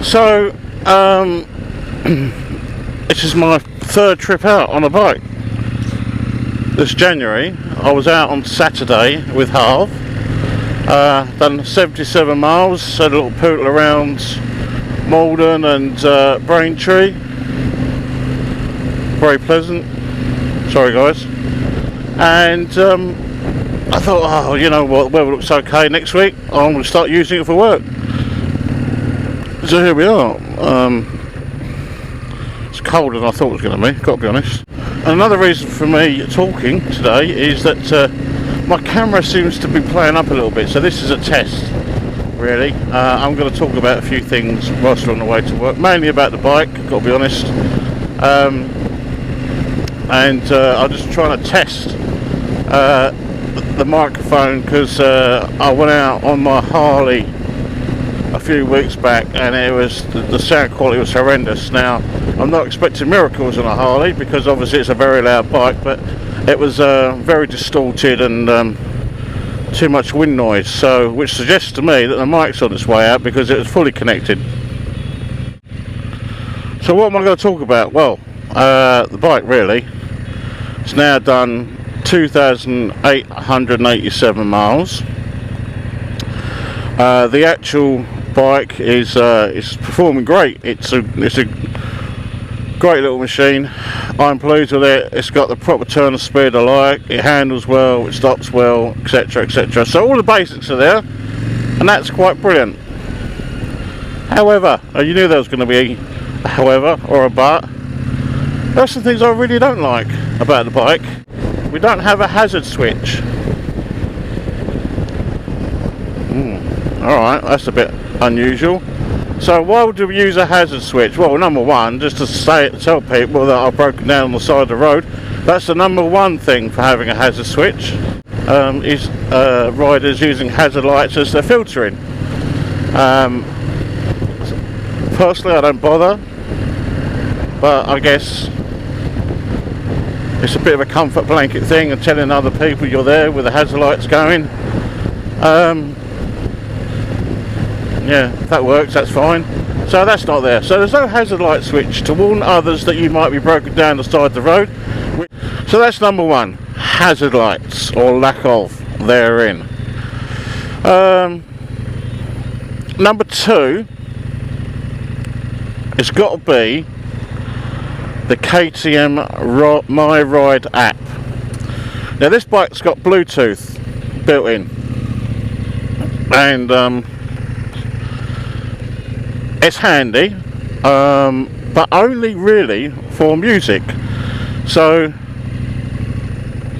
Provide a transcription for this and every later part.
So, this is my third trip out on a bike. This January, I was out on Saturday with Harv. Done 77 miles, had a little pootle around Malden and Braintree. Very pleasant. Sorry guys. And I thought, oh, you know what, weather looks okay next week. I'm going to start using it for work. So here we are. It's colder than I thought it was going to be, got to be honest. And another reason for me talking today is that my camera seems to be playing up a little bit. So this is a test, really. I'm going to talk about a few things whilst we're on the way to work, mainly about the bike, got to be honest. I'm just trying to test the microphone because I went out on my Harley a few weeks back and it was the sound quality was horrendous. Now I'm not expecting miracles on a Harley because obviously it's a very loud bike, but it was very distorted and too much wind noise, so which suggests to me that the mic's on its way out because it was fully connected. So what am I going to talk about? Well, the bike really. It's now done 2,887 miles. The actual bike is performing great. It's a great little machine. I'm pleased with it. It's got the proper turn of speed I like. It handles well. It stops well, etc., etc. So all the basics are there, and that's quite brilliant. However, you knew there was going to be a however or a but. There's some things I really don't like about the bike. We don't have a hazard switch. Alright, that's a bit unusual. So why would we use a hazard switch? Well, number one, just to tell people that I've broken down on the side of the road. That's the number one thing for having a hazard switch, is riders using hazard lights as their filtering. Personally, I don't bother, but I guess it's a bit of a comfort blanket thing and telling other people you're there with the hazard lights going. Yeah, if that works, that's fine. So that's not there. So there's no hazard light switch to warn others that you might be broken down the side of the road. So that's number one, hazard lights, or lack of therein. Number two, it's got to be the KTM My Ride app. Now this bike's got Bluetooth built in, and it's handy, but only really for music. So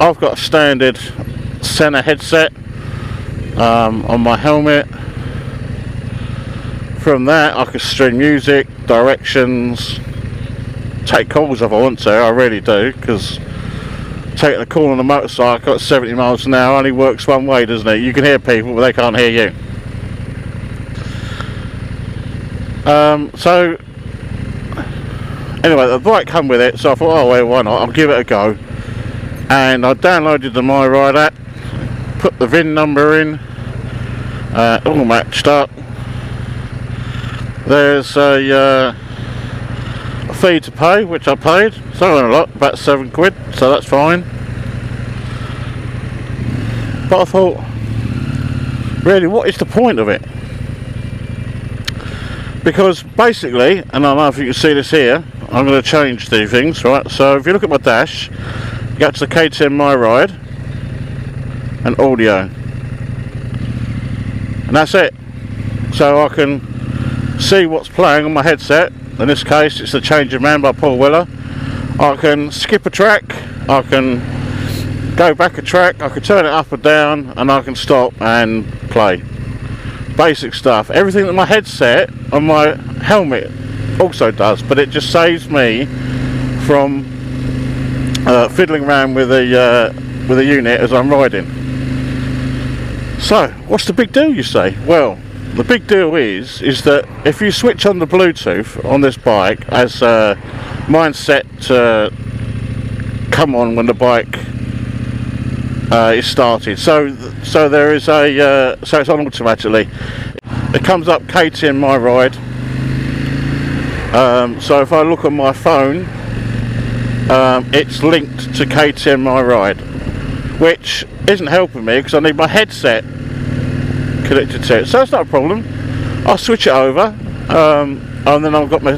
I've got a standard Sena headset on my helmet. From that I can stream music, directions, take calls if I want to. I really do, because taking a call on a motorcycle at 70 miles an hour only works one way, doesn't it? You can hear people but they can't hear you. So anyway, the bike come with it, so I thought, oh well, why not, I'll give it a go. And I downloaded the My Ride app, put the VIN number in, all matched up. There's a fee to pay, which I paid, so not a lot, about £7, so that's fine. But I thought, really, what is the point of it? Because basically, and I don't know if you can see this here, I'm going to change the things, right? So if you look at my dash, you go to the KTM My Ride and audio, and that's it. So I can see what's playing on my headset. In this case it's The Change of Man by Paul Weller. I can skip a track, I can go back a track, I can turn it up or down, and I can stop and play. Basic stuff. Everything that my headset on my helmet also does, but it just saves me from fiddling around with a unit as I'm riding. So what's the big deal, you say? Well, the big deal is that if you switch on the Bluetooth on this bike, as mine's set to come on when the bike is started, so there is a so it's on automatically. It comes up KTM My Ride, So if I look on my phone, it's linked to KTM Ride, which isn't helping me because I need my headset connected to it. So that's not a problem. I'll switch it over, and then I've got my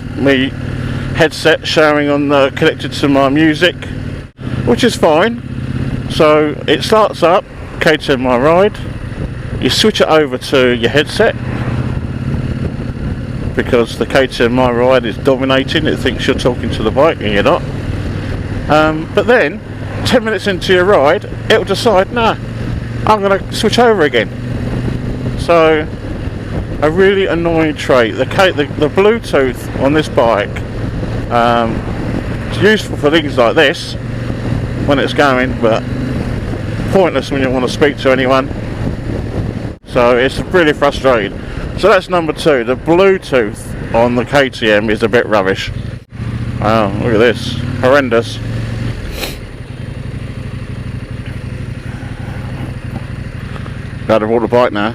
headset showing on connected to my music, which is fine. So it starts up KTM Ride. You switch it over to your headset because the KTM Ride is dominating. It thinks you're talking to the bike and you're not. But then 10 minutes into your ride, it'll decide, nah, I'm going to switch over again. So a really annoying trait. The Bluetooth on this bike, it's useful for things like this when it's going, but pointless when you want to speak to anyone. So it's really frustrating. So that's number 2. The Bluetooth on the KTM is a bit rubbish. Wow, look at this, horrendous. Got to roll the bike now.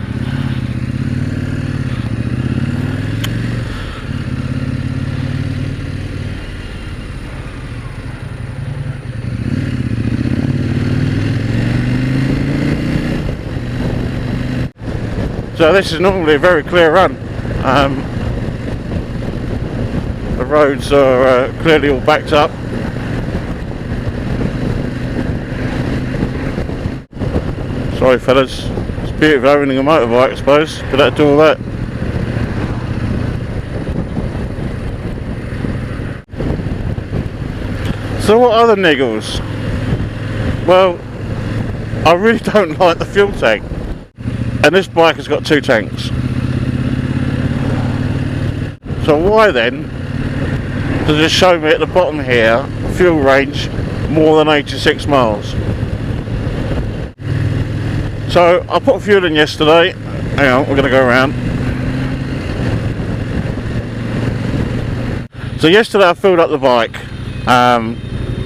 So this is normally a very clear run. The roads are clearly all backed up. Sorry fellas, it's beautiful owning a motorbike I suppose, but that'd do all that. So what are the niggles? Well, I really don't like the fuel tank. And this bike has got 2 tanks. So why then does it show me at the bottom here fuel range more than 86 miles? So I put fuel in yesterday. Hang on, we're going to go around. So yesterday I filled up the bike.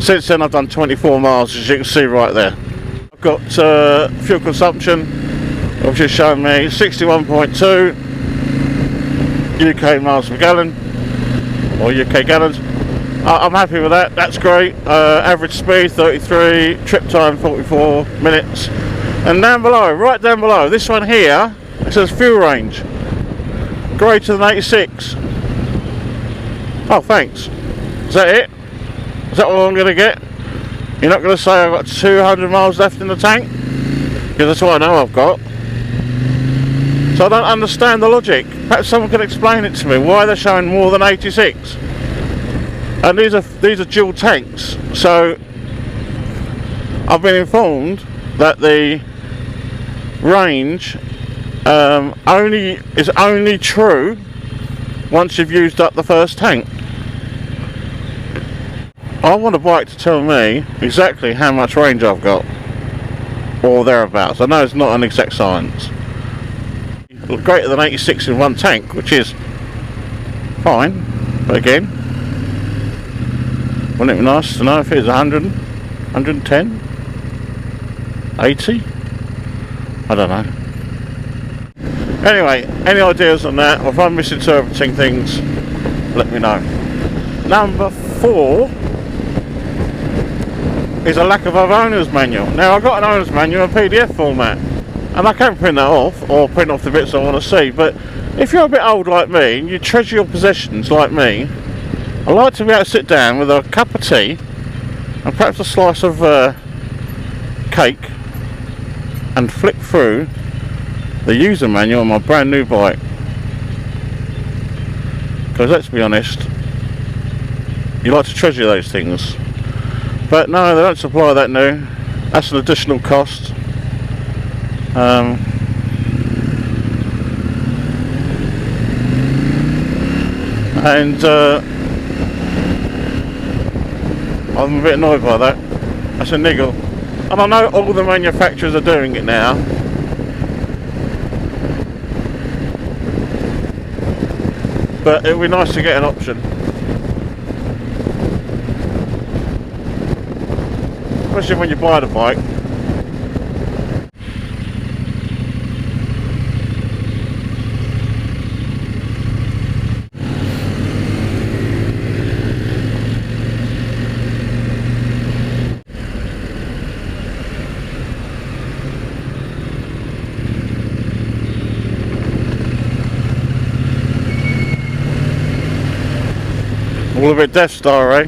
Since then I've done 24 miles, as you can see right there. I've got fuel consumption, which is showing me 61.2 UK miles per gallon, or UK gallons. I'm happy with that, that's great. Average speed 33, trip time 44 minutes. And down below, right down below, this one here, it says fuel range greater than 86. Oh, thanks. Is that it? Is that what I'm going to get? You're not going to say I've got 200 miles left in the tank? Because that's what I know I've got. So I don't understand the logic. Perhaps someone can explain it to me, why they're showing more than 86. And these are dual tanks. So I've been informed that the range is only true once you've used up the first tank. I want a bike to tell me exactly how much range I've got, or thereabouts. I know it's not an exact science. Greater than 86 in one tank, which is fine, but again, wouldn't it be nice to know if it was 100, 110, 80? I don't know. Anyway, any ideas on that, or if I'm misinterpreting things, let me know. Number 4 is a lack of an owner's manual. Now I've got an owner's manual in PDF format, and I can print that off, or print off the bits I want to see, but if you're a bit old like me, and you treasure your possessions like me, I like to be able to sit down with a cup of tea, and perhaps a slice of cake, and flick through the user manual on my brand new bike. Because let's be honest, you like to treasure those things. But no, they don't supply that new. That's an additional cost. And I'm a bit annoyed by that. That's a niggle. And I know all the manufacturers are doing it now. But it would be nice to get an option. Especially when you buy the bike. All a bit Death Star, eh?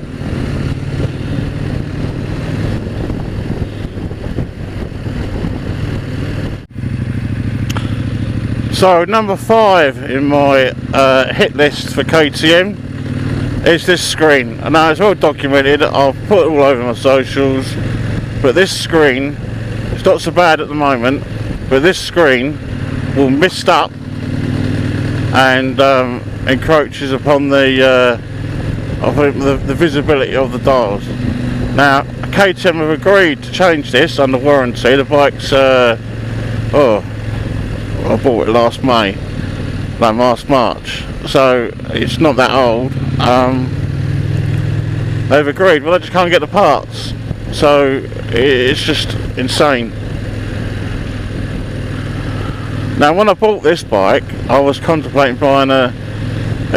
So number 5 in my hit list for KTM is this screen. I know it's well documented, I've put it all over my socials, but this screen, it's not so bad at the moment, but this screen will mist up and encroaches upon the visibility of the dials. Now KTM have agreed to change this under warranty. The bike's I bought it last March, so it's not that old. They've agreed, well I just can't get the parts, so it's just insane. Now when I bought this bike I was contemplating buying a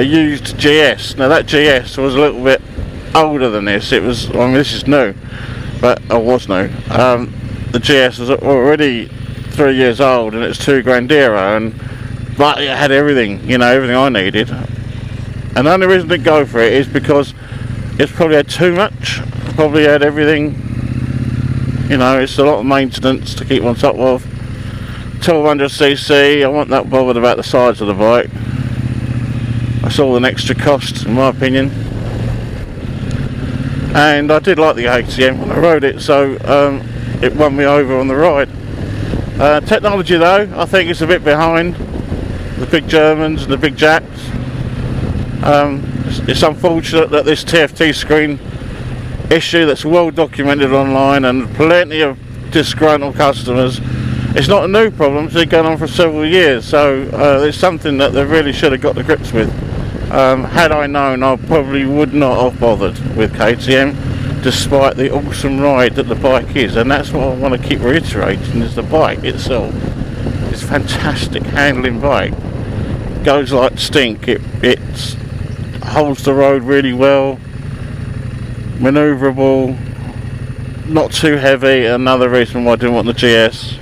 used GS. Now that GS was a little bit older than this. It was, I mean this is new, but I was new. The GS was already 3 years old and it's $2,000 dearer, but it had everything, you know, everything I needed. And the only reason I didn't go for it is because it's probably had too much, probably had everything, you know, it's a lot of maintenance to keep on top of. 1200cc, I wasn't that bothered about the size of the bike. That's all an extra cost in my opinion. And I did like the KTM when I rode it, so it won me over on the ride. Technology though, I think it's a bit behind the big Germans and the big Japs. It's unfortunate that this TFT screen issue that's well documented online and plenty of disgruntled customers, it's not a new problem, it's been going on for several years, so it's something that they really should have got to grips with. Had I known, I probably would not have bothered with KTM, despite the awesome ride that the bike is. And that's what I want to keep reiterating, is the bike itself. It's a fantastic handling bike, goes like stink, it holds the road really well, manoeuvrable, not too heavy, another reason why I didn't want the GS.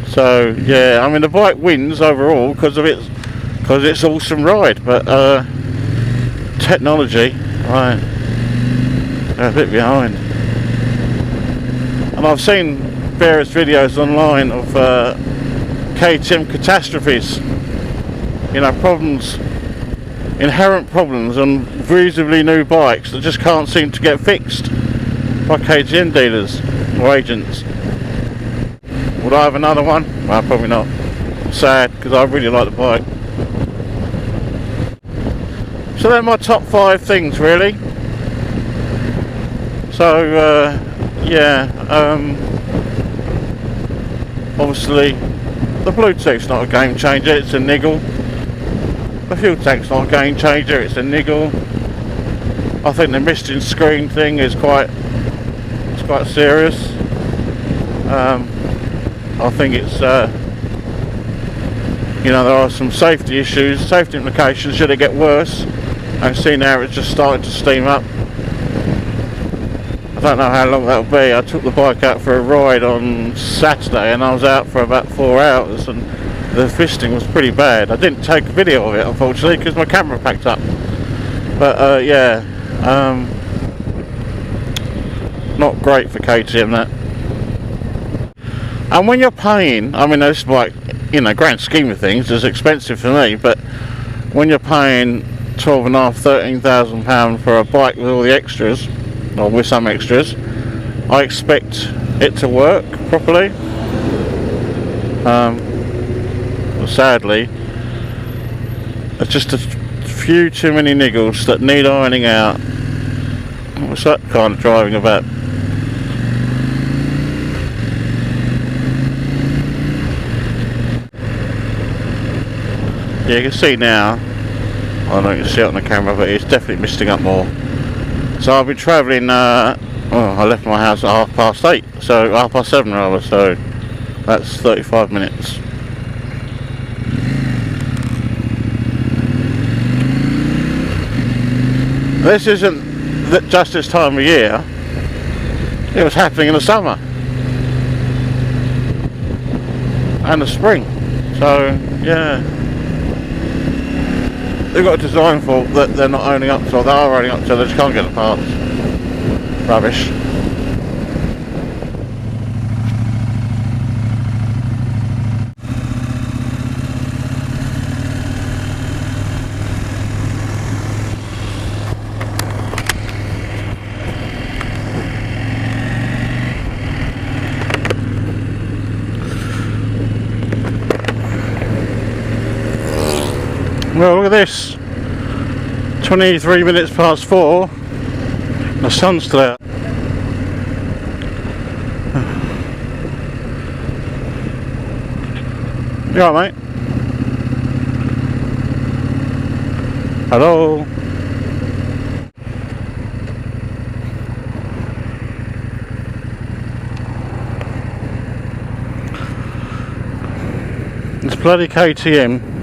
So yeah, I mean the bike wins overall because of its awesome ride, but technology, right, they're a bit behind. And I've seen various videos online of KTM catastrophes, you know, problems, inherent problems on reasonably new bikes that just can't seem to get fixed by KTM dealers or agents. Would I have another one? Well, probably not. Sad, because I really like the bike. So they're my top 5 things really. So yeah, obviously the Bluetooth's not a game changer, it's a niggle. The fuel tank's not a game changer, it's a niggle. I think the misting screen thing is quite serious. I think it's you know, there are some safety issues, safety implications should it get worse. I see now it's just starting to steam up. I don't know how long that'll be. I took the bike out for a ride on Saturday and I was out for about 4 hours and the fisting was pretty bad. I didn't take a video of it unfortunately because my camera packed up. But yeah, not great for KTM that. And when you're paying, I mean this bike, you know, grand scheme of things, it's expensive for me, but when you're paying £12,500, £13,000 for a bike with all the extras, or with some extras, I expect it to work properly. Sadly, there's just a few too many niggles that need ironing out. What's that kind of driving about? Yeah, you can see now, I don't know if you can see it on the camera, but it's definitely misting up more. So I've been travelling, I left my house at 8:30, so 7:30 rather, so that's 35 minutes. This isn't just this time of year, it was happening in the summer and the spring, so yeah. they've got a design fault that they're not owning up to, or they are owning up to, they just can't get the parts. Rubbish. Well, look at this. 23 minutes past 4. The sun's still out. You alright, mate? Hello? This bloody KTM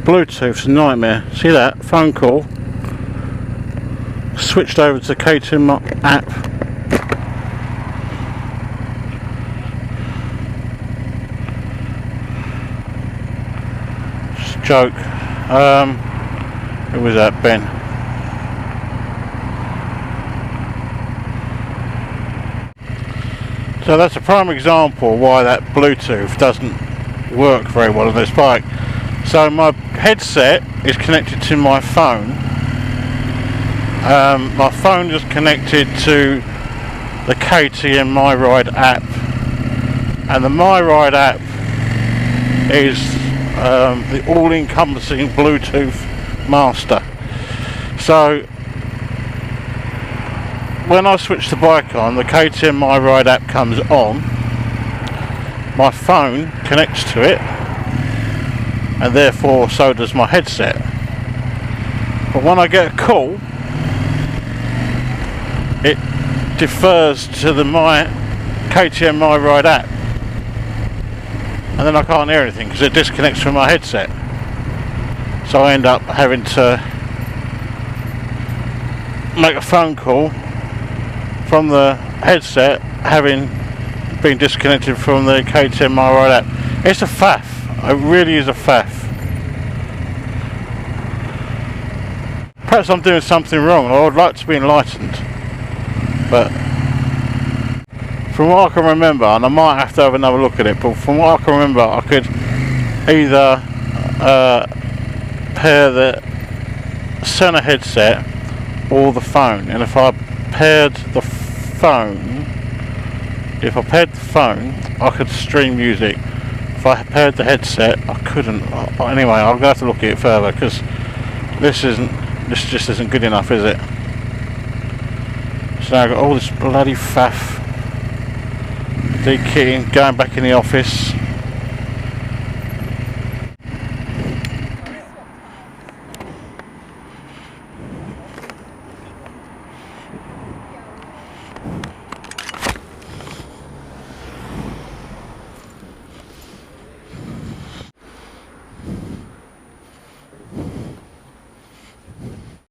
Bluetooth's a nightmare. See that? Phone call. Switched over to the KTM app. Just a joke. Who was that? Ben. So that's a prime example why that Bluetooth doesn't work very well on this bike. So my headset is connected to my phone. My phone is connected to the KTM Rider app, and the Rider app is the all-encompassing Bluetooth master. So when I switch the bike on, the KTM Rider app comes on, my phone connects to it, and therefore so does my headset. But when I get a call, it defers to the KTM Rider app, and then I can't hear anything because it disconnects from my headset. So I end up having to make a phone call from the headset, having been disconnected from the KTM Rider app. It's a faff. It really is a faff. Perhaps I'm doing something wrong, and I would like to be enlightened. But from what I can remember, and I might have to have another look at it, but from what I can remember, I could either pair the center headset or the phone. And if I paired the phone, I could stream music. If I paired the headset, I couldn't. Anyway, I'm going to have to look at it further, because this just isn't good enough, is it? So now I've got all this bloody faff, dekitting, going back in the office.